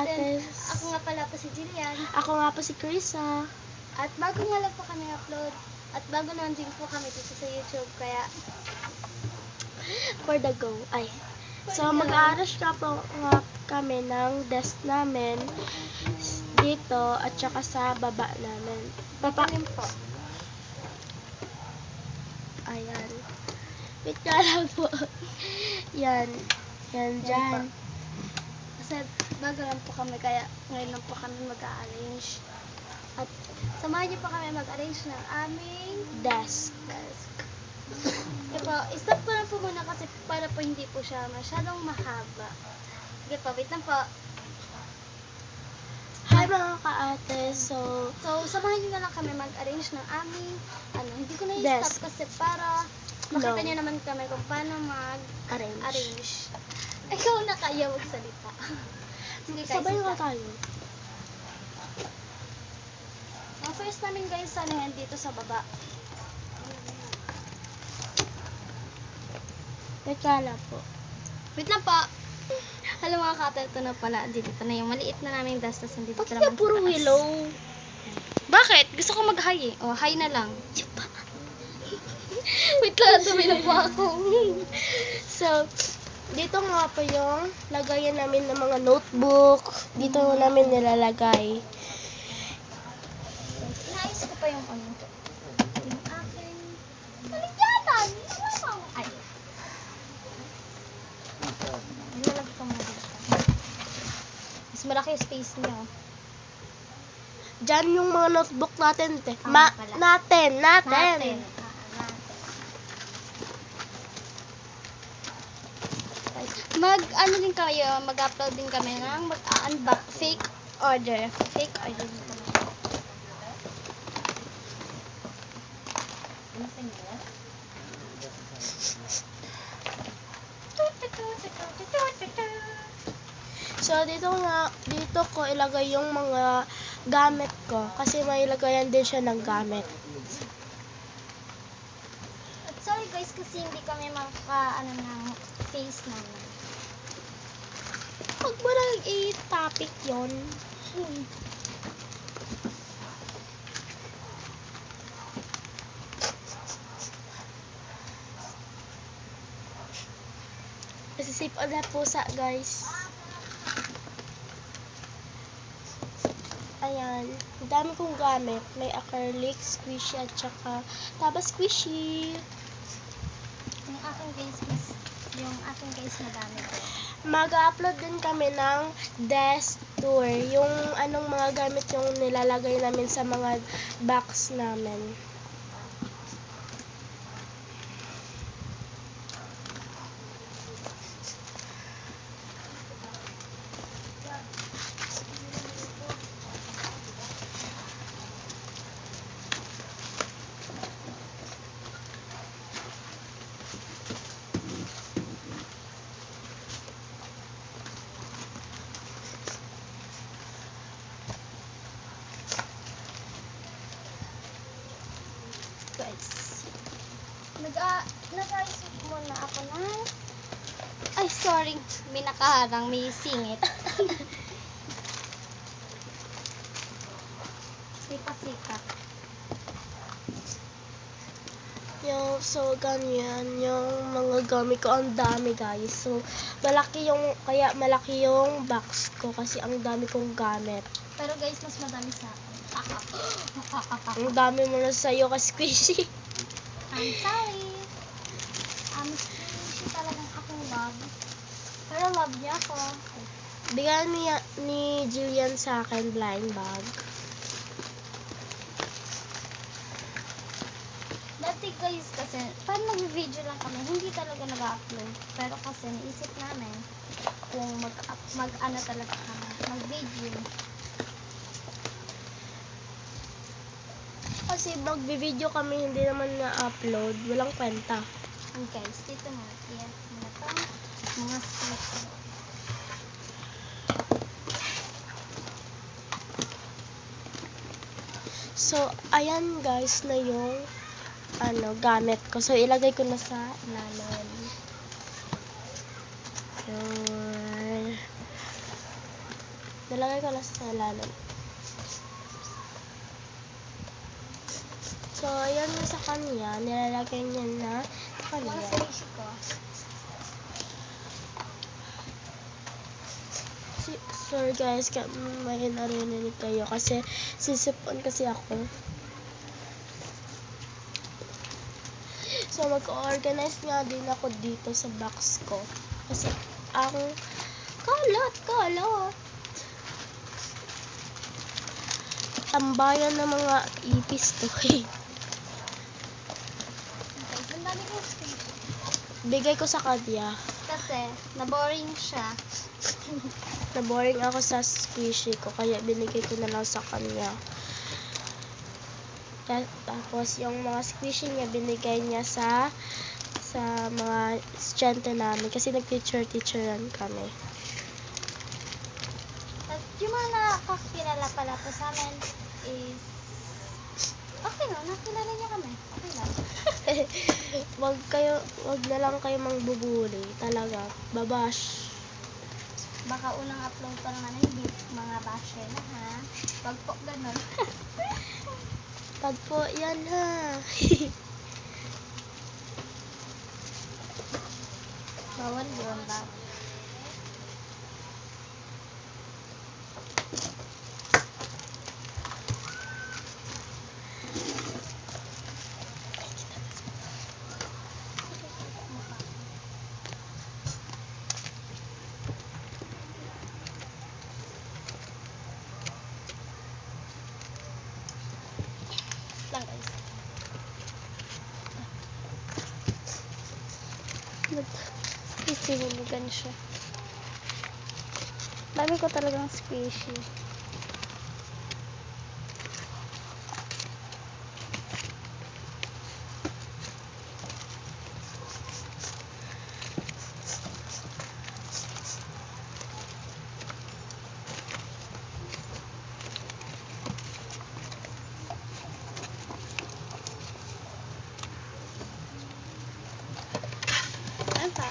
ka-ates. Ako nga pala po si Jillian. Ako nga po si Krisa. At bago nga lang po kami upload. At bago naman din po kami dito sa YouTube. Kaya, For the go. Ay. So, mag-aaras ka po nga kami ng desk namin dito at saka sa baba namin. Baba rin po. Ayan. Wait ka lang po. Yan. Yan dyan. Kasi bago lang po kami, kaya ngayon lang po kami mag-arrange. At samahan niyo po kami mag-arrange ng aming Desk. desk. Okay po, stop ko lang po muna kasi para po hindi po siya masyadong mahaba. Okay po, wait lang po. Hi mga ka-ate. So, Samahan niyo na lang kami mag-arrange ng aming, hindi ko na Desk. i-stop kasi para makita No. niyo naman kami kung paano mag-arrange. arrange. Ikaw na kaya magsalita. Sige, guys, Sabay nga stop. tayo. Ang first namin guys, sanahan dito sa baba. Wait ka lang po. Wait lang po. Hello mga kater, ito na pala. Dito na yung maliit na naming dust. Tapos nandito Bakit naman ka puro sa taas. willow? Bakit? Gusto ko mag-hi eh. O, hi na lang. Wait lang, tumilang po ako. So, dito nga po yung lagayan namin ng mga notebook. Dito namin nilalagay. Inaayos ko pa yung yung akin. Maligyanan! Ay. Nilalagay ko muna dito. Mas malaki yung space niyo. Diyan yung mga notebook natin, te. Tama pala. Natin. Natin. Mag-ano din kayo, mag-upload din kami ng mag-unbox fake order. Fake order din kami. So, dito ko ilagay yung mga gamit ko. Kasi may lagayan din siya ng gamit. At sorry guys kasi hindi kami ng face namin. Huwag mo lang i-topic yun. Nasisip on na pusa, guys. Ayan. Ang dami kong gamit. May acrylic, squishy, at saka taba squishy. Yung aking guys na gamit ko. Mag-upload din kami ng desk tour. Yung anong mga gamit yung nilalagay namin sa mga box namin. Nag-isip muna ako ng... Ay, sorry. May nakaharang, may singit. Sipa-sipa. So, ganyan. Yung mga gamit ko, ang dami, guys. So, malaki yung box ko kasi ang dami kong gamit. Pero guys, mas madami sa akin. Ang dami mo na sa'yo kasi squishy. I'm sorry. Squishy talagang akong love. Pero love niya ako. Bigyan ni Jillian sa akin blind bag. Dati guys kasi, parang nag-video lang kami, hindi talaga nag-upload. Pero kasi naisip namin kung mag-ano talaga kami, mag-video. Kasi mag-video kami, hindi naman na-upload. Walang kwenta. And guys, dito mo, yan, mga sticker. So, ayan guys na yung gamit ko. So, ilagay ko na sa ilalim. Yun. Nalagay ko lang sa ilalim. So, ayan yung sa kanya. Nilalagay niya na sa Mga kanya. squishy ko. Sorry guys, may narinig kayo kasi sisipon kasi ako. So, mag-organize nga din ako dito sa box ko. Kasi, ang kalat. Tambayan ng mga ipis to. Okay, ang dami kong squishy. Bigay ko sa kanya. Kasi, na-boring siya. Na-boring ako sa squishy ko, kaya binigay ko na lang sa kanya. Tapos, yung mga squishy niya, binigay niya sa mga estudyante namin. Kasi nag-teacher-teacheran kami. At yung mga nakakilala pala po sa amin is, okay no, nakilala niya kami. Okay lang. Wag na lang kayo mangbubuli. Talaga. Babash. Baka unang upload pa naman hindi mga basher na ha. Wag po ganun. Pag po yan ha. Bawal yun ba? Lang guys. Isinunugan siya. Dami ko talagang squishy. Ano pa?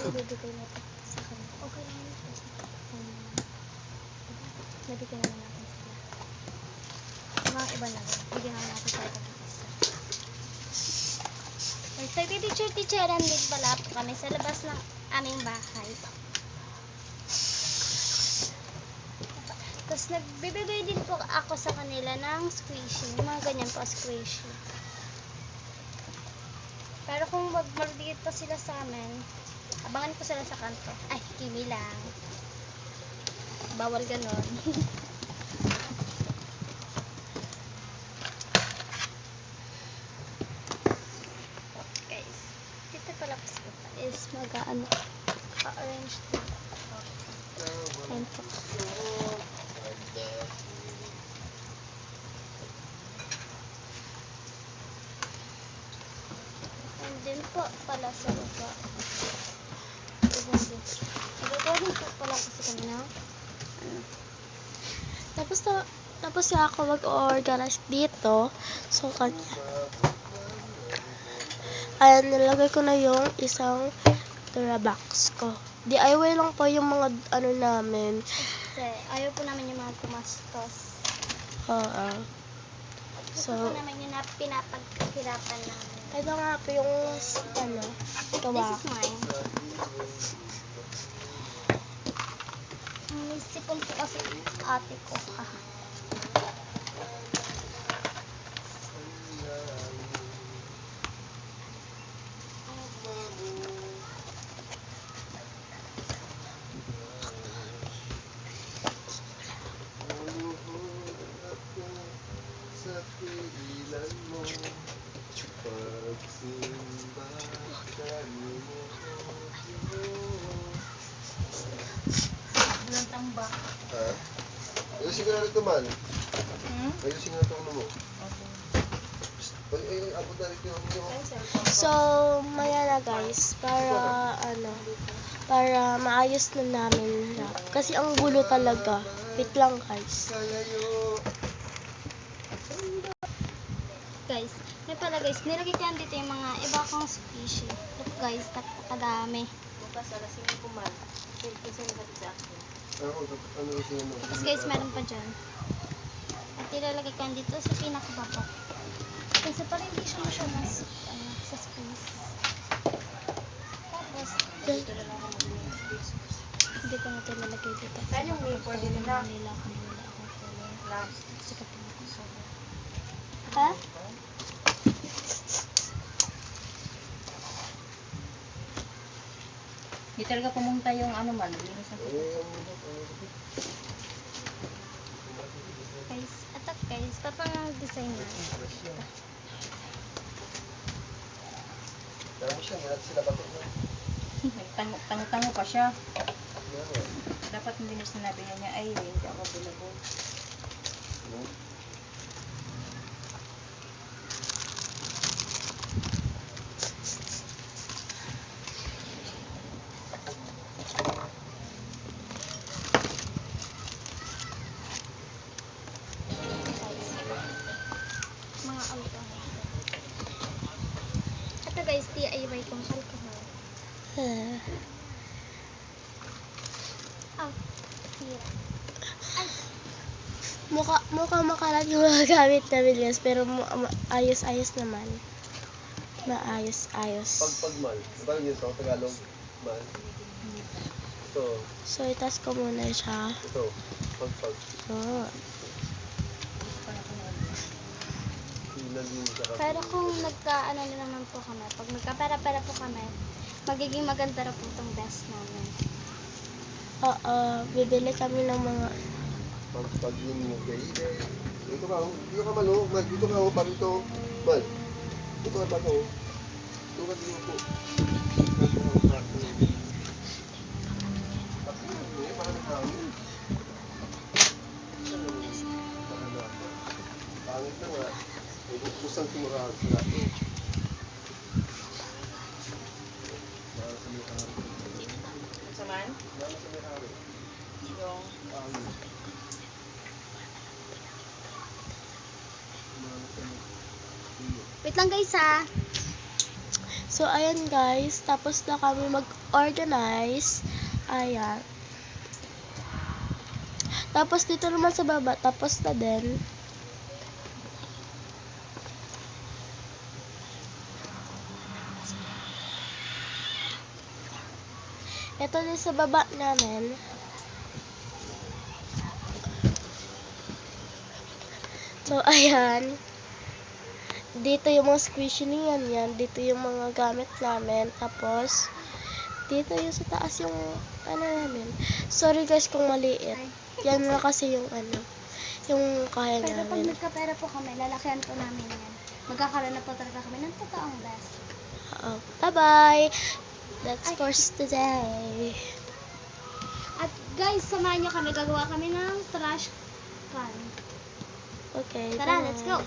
Nabibigay na ito sa kanya. Okay lang yun. Nabigyan naman natin sila. Mga iba na rin. Bigyan naman natin sa ito. Nagtag-teacher-teacheran din pala po kami sa labas ng aming bahay. Tapos nagbibigay din po ako sa kanila ng squishy. Mga ganyan po squishy. Pero kung magmaliit pa sila sa amin, abangan ko sila sa kanto. Ay, kimi lang. Bawal ganon. Guys, dito pala kasi is mag-ano, ka-arrange dito. Ayan po. And then po pala sa baba. Nagagawa po pala kasi kami na Tapos na ako mag-organize dito. So, kanya. Ayan, nilagay ko na yung isang Dura box ko. DIY lang po yung mga ano namin. kasi ayaw po namin yung mga kumastos. Oo. Gusto So, po namin yung pinapagkahirapan namin. ito nga po yung ano, gawa. This is mine. Sipon ko kasi ate ko. Sa pigilan mo, pagsimba sa Walang tamba. Ha? Ayusin ko na rin man. Ayusin ko na ito mo. Ay, abot na rin yung So, maya na guys, para ano, para maayos na namin lahat. Kasi ang gulo talaga. Wait lang guys. Guys, may pala guys, nilagay ko yan dito yung mga iba kong species. Look guys, napakadami. Tapos guys, meron pa dyan. At nilalagay ko yan dito sa pinakababa. Kasi para hindi siya masyadong sa space. Tapos, Hindi ko na ito nalagay dito. Saan yung maple din nila? Nila kung wala akong color. Last. Kasi kapag ako ha? Di talaga pumunta yung ano man, linis ang Guys, atak guys, papang-design na. Kaya mo siya, hindi sila bato na. Tango-tango pa siya. Dapat hindi na sinabi niya, ay, hindi ako available. Mga alcohol. Ito guys, DIY kong alcohol. Oh, tira. Ay, Mukha makalat yung mga gamit namin guys, pero ayos-ayos naman. Maayos-ayos. Pagmal. Diba yun sa Tagalog? Mal. Ito. So, itas ko muna siya. Ito. Pagpag. Oh. Hinalin sa kapag. pero kung nagka-ano na naman po kami, pag nagka-pera-pera po kami, magiging maganda rin po itong best namin. Oo, bibili kami ng mga... Pagpag yun mo kay Dito ka, dito ka man oh. Mal, dito ka oh. Parito. Mal. Dito ka pato oh. Dito ka dito po. Pangit na nga. Kusang tumurahag sila. Para sa may hari. Saman? Para sa may hari. Yung Pangit. Wait lang guys ha. So, ayan guys, tapos na kami mag-organize. Ayan. Tapos dito naman sa baba, tapos na din. Ito din sa baba namin. So, ayan. Dito yung mga squishy niyan yan. Dito yung mga gamit namin. Tapos, dito yung sa taas yung ano namin. Sorry guys kung maliit. Yan na kasi yung ano. Yung kaya Pero pag namin. nagka-pera po kami, lalakihan po namin yan. Magkakaroon na po talaga kami ng totoong best. Oo. Bye-bye! That's for today. At guys, samahan nyo kami. Gagawa kami ng trash can. Okay. Tara, bye. let's go!